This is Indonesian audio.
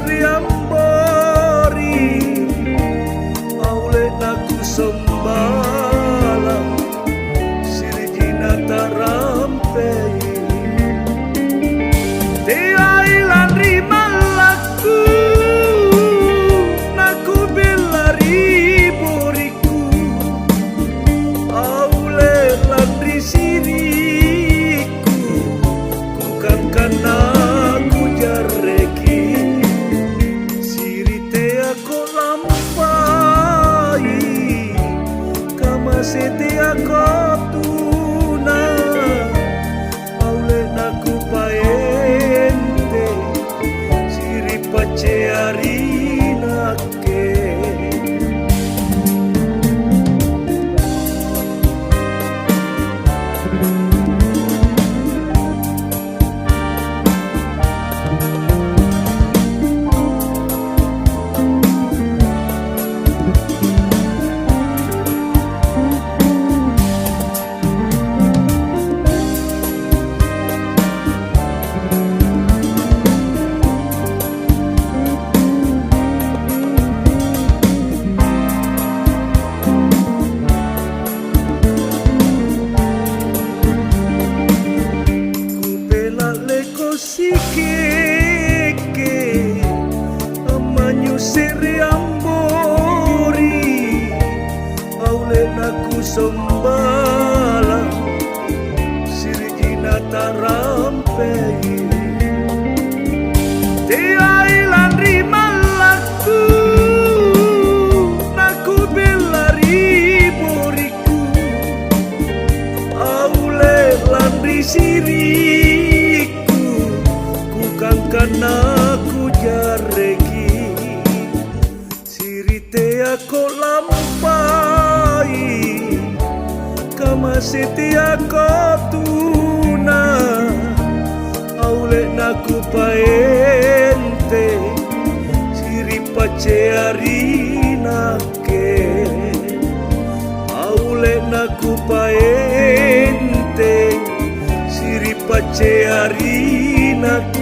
siriambori aule naku sombalam sirijina tarampei tiailan rimalaku naku belari boriku aule landri siriku kukan kana ku jareki sirite ako lampai kamasete ako tuna aule naku paente siri pacearinake sikeke amanyu siriambori aule naku sombala sirijina tarampei tiailan rimalaku naku belari boriku aule landri siriku kana ku jareki sirite ako lampai kamasete ako tuna aule naku paente siri pacearinake aule naku paente siri pacearinake